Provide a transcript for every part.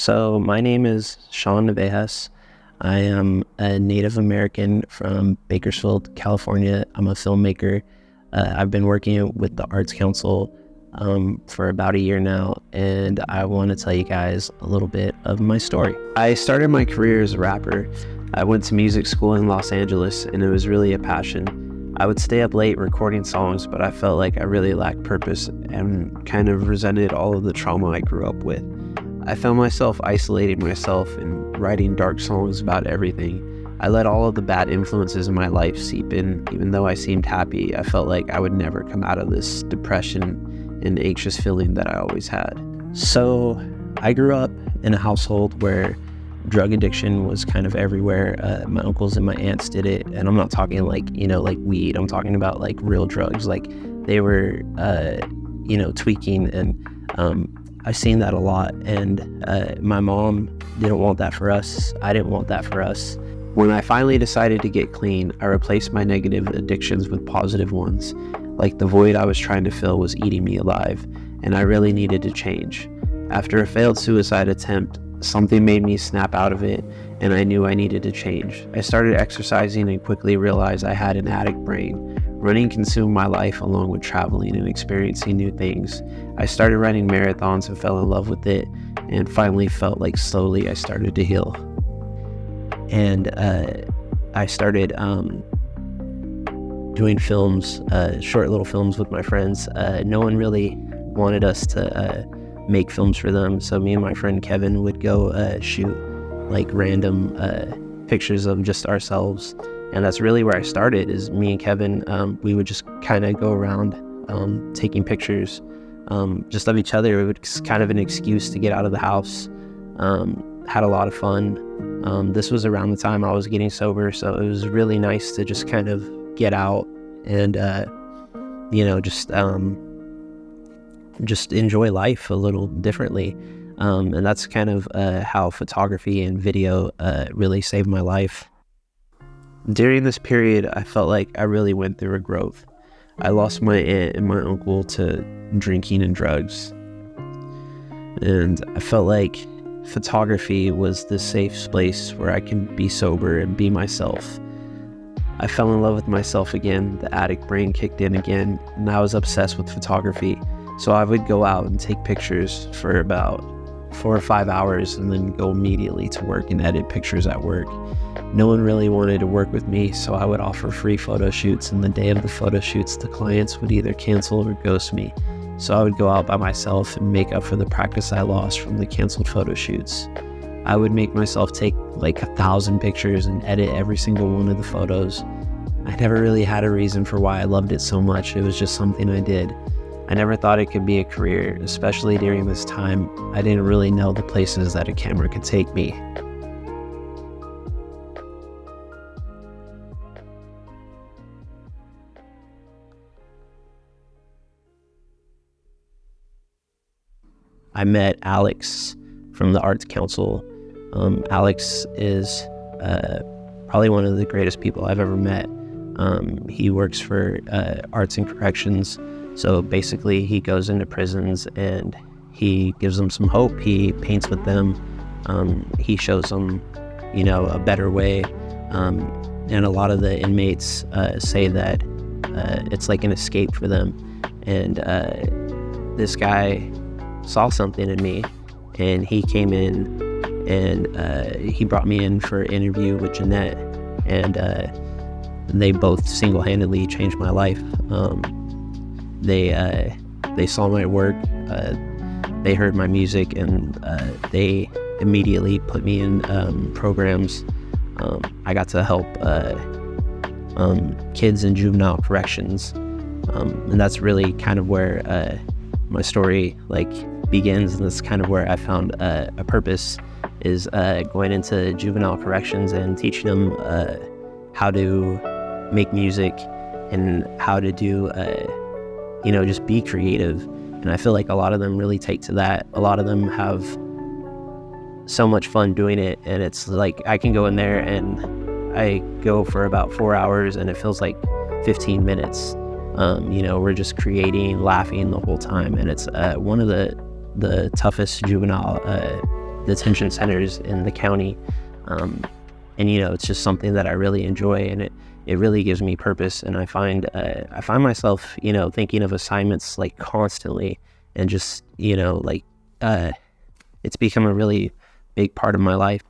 So my name is Sean Navejas. I am a Native American from Bakersfield, California. I'm a filmmaker. I've been working with the Arts Council for about a year now, and I want to tell you guys a little bit of my story. I started my career as a rapper. I went to music school in Los Angeles, and it was really a passion. I would stay up late recording songs, but I felt like I really lacked purpose and kind of resented all of the trauma I grew up with. I found myself isolating myself and writing dark songs about everything. I let all of the bad influences in my life seep in. Even though I seemed happy, I felt like I would never come out of this depression and anxious feeling that I always had. So I grew up in a household where drug addiction was kind of everywhere. My uncles and my aunts did it, and I'm not talking like weed. I'm talking about like real drugs. Like they were, tweaking, and I've seen that a lot, and my mom didn't want that for us. I didn't want that for us. When I finally decided to get clean, I replaced my negative addictions with positive ones. Like the void I was trying to fill was eating me alive, and I really needed to change. After a failed suicide attempt, something made me snap out of it, and I knew I needed to change. I started exercising and quickly realized I had an addict brain. Running consumed my life along with traveling and experiencing new things. I started running marathons and fell in love with it, and finally felt like slowly I started to heal. And I started doing films, short little films with my friends. No one really wanted us to make films for them, so me and my friend Kevin would go shoot like random pictures of just ourselves. And that's really where I started, is me and Kevin, we would just kind of go around taking pictures just of each other. It was kind of an excuse to get out of the house. Had a lot of fun. This was around the time I was getting sober, so it was really nice to just kind of get out and, just enjoy life a little differently. And that's kind of how photography and video really saved my life. During this period, I felt like I really went through a growth. I lost my aunt and my uncle to drinking and drugs. And I felt like photography was the safe place where I can be sober and be myself. I fell in love with myself again. The addict brain kicked in again, and I was obsessed with photography. So I would go out and take pictures for about 4 or 5 hours and then go immediately to work and edit pictures at work. No one really wanted to work with me, so I would offer free photo shoots, and the day of the photo shoots, the clients would either cancel or ghost me. So I would go out by myself and make up for the practice I lost from the canceled photo shoots. I would make myself take like 1,000 pictures and edit every single one of the photos. I never really had a reason for why I loved it so much. It was just something I did. I never thought it could be a career, especially during this time. I didn't really know the places that a camera could take me. I met Alex from the Arts Council. Alex is probably one of the greatest people I've ever met. He works for Arts and Corrections. So basically he goes into prisons and he gives them some hope. He paints with them. He shows them, a better way. And a lot of the inmates say that it's like an escape for them. And this guy saw something in me, and he came in and he brought me in for an interview with Jeanette, and they both single-handedly changed my life. They saw my work, they heard my music, and they immediately put me in programs. I got to help kids in juvenile corrections, and that's really kind of where my story begins, and that's kind of where I found a purpose, is going into juvenile corrections and teaching them how to make music and how to do just be creative. And I feel like a lot of them really take to that. A lot of them have so much fun doing it, and it's like I can go in there and I go for about 4 hours and it feels like 15 minutes. We're just creating, laughing the whole time, and it's one of the toughest juvenile detention centers in the county. And it's just something that I really enjoy, and it really gives me purpose. And I find myself, thinking of assignments like constantly, and just, it's become a really big part of my life.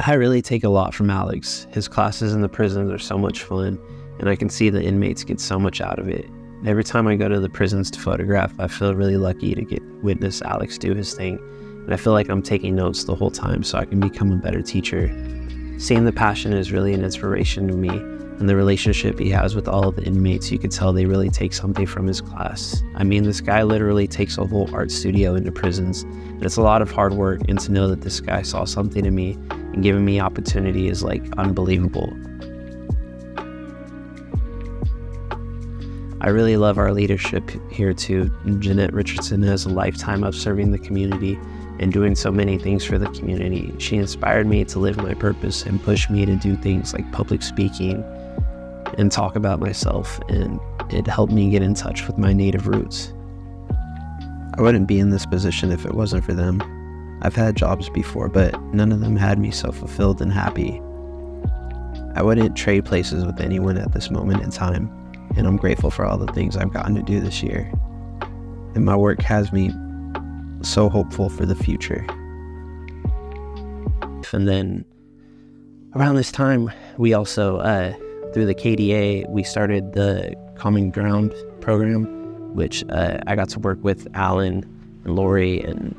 I really take a lot from Alex. His classes in the prisons are so much fun, and I can see the inmates get so much out of it. Every time I go to the prisons to photograph, I feel really lucky to witness Alex do his thing. And I feel like I'm taking notes the whole time so I can become a better teacher. Seeing the passion is really an inspiration to me, and the relationship he has with all of the inmates, you could tell they really take something from his class. I mean, this guy literally takes a whole art studio into prisons, and it's a lot of hard work, and to know that this guy saw something in me and giving me opportunity is like unbelievable. I really love our leadership here too. Jeanette Richardson has a lifetime of serving the community and doing so many things for the community. She inspired me to live my purpose and pushed me to do things like public speaking and talk about myself, and it helped me get in touch with my native roots. I wouldn't be in this position if it wasn't for them. I've had jobs before, but none of them had me so fulfilled and happy. I wouldn't trade places with anyone at this moment in time, and I'm grateful for all the things I've gotten to do this year. And my work has me so hopeful for the future. And then around this time, we also, through the KDA, we started the Common Ground program, which I got to work with Alan and Lori, and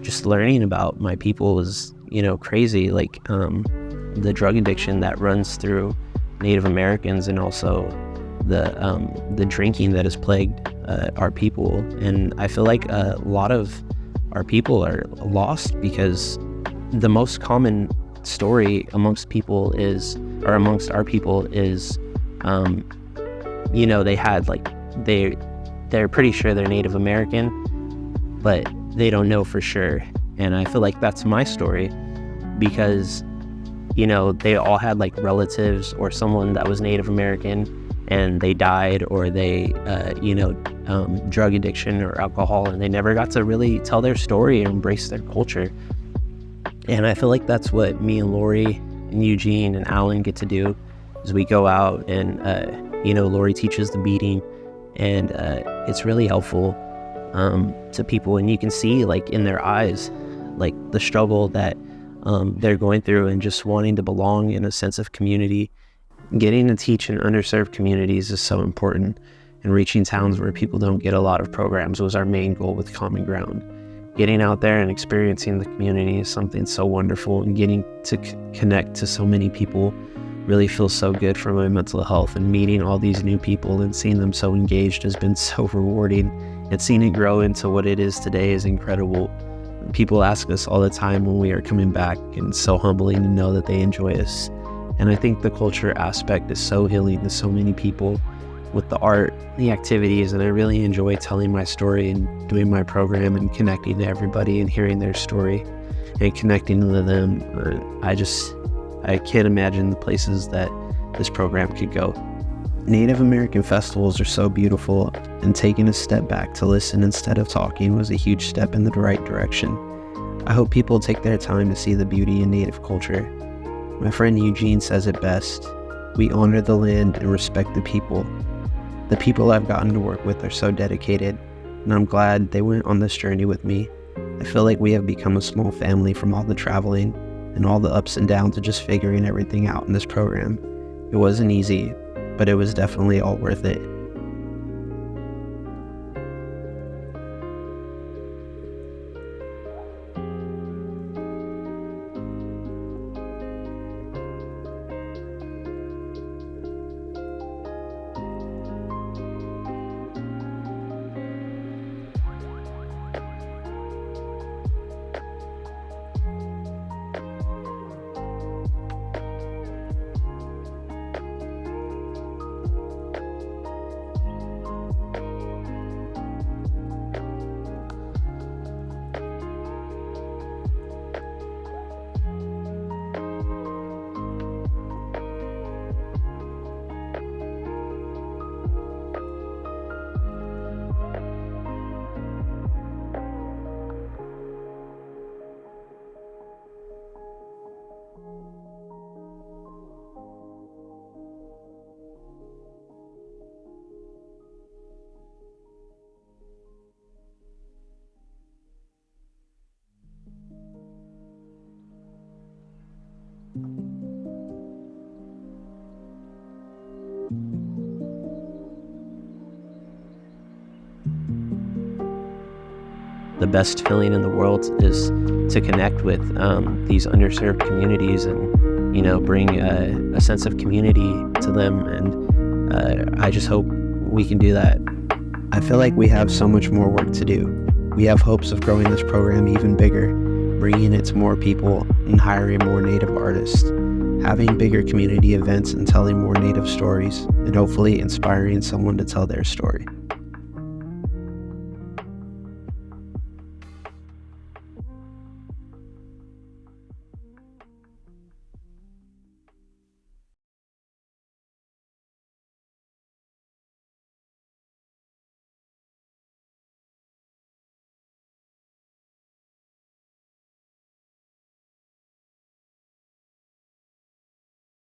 just learning about my people was, crazy. Like the drug addiction that runs through Native Americans, and also the drinking that has plagued our people. And I feel like a lot of our people are lost because the most common story amongst our people is, they had they're pretty sure they're Native American, but they don't know for sure. And I feel like that's my story, because, they all had like relatives or someone that was Native American and they died, or they, drug addiction or alcohol, and they never got to really tell their story and embrace their culture. And I feel like that's what me and Lori and Eugene and Alan get to do, is we go out and, Lori teaches the beading, and it's really helpful to people. And you can see like in their eyes, like the struggle that they're going through, and just wanting to belong in a sense of community. Getting to teach in underserved communities is so important, and reaching towns where people don't get a lot of programs was our main goal with Common Ground. Getting out there and experiencing the community is something so wonderful, and getting to connect to so many people really feels so good for my mental health. And meeting all these new people and seeing them so engaged has been so rewarding, and seeing it grow into what it is today is incredible. People ask us all the time when we are coming back, and it's so humbling to know that they enjoy us. And I think the culture aspect is so healing to so many people with the art, the activities, and I really enjoy telling my story and doing my program and connecting to everybody and hearing their story and connecting to them. I can't imagine the places that this program could go. Native American festivals are so beautiful, and taking a step back to listen instead of talking was a huge step in the right direction. I hope people take their time to see the beauty in Native culture. My friend Eugene says it best: we honor the land and respect the people. The people I've gotten to work with are so dedicated, and I'm glad they went on this journey with me. I feel like we have become a small family from all the traveling and all the ups and downs of just figuring everything out in this program. It wasn't easy, but it was definitely all worth it. the best feeling in the world is to connect with these underserved communities and, bring a sense of community to them. And I just hope we can do that. I feel like we have so much more work to do. We have hopes of growing this program even bigger, bringing it to more people and hiring more Native artists, having bigger community events and telling more Native stories, and hopefully inspiring someone to tell their story.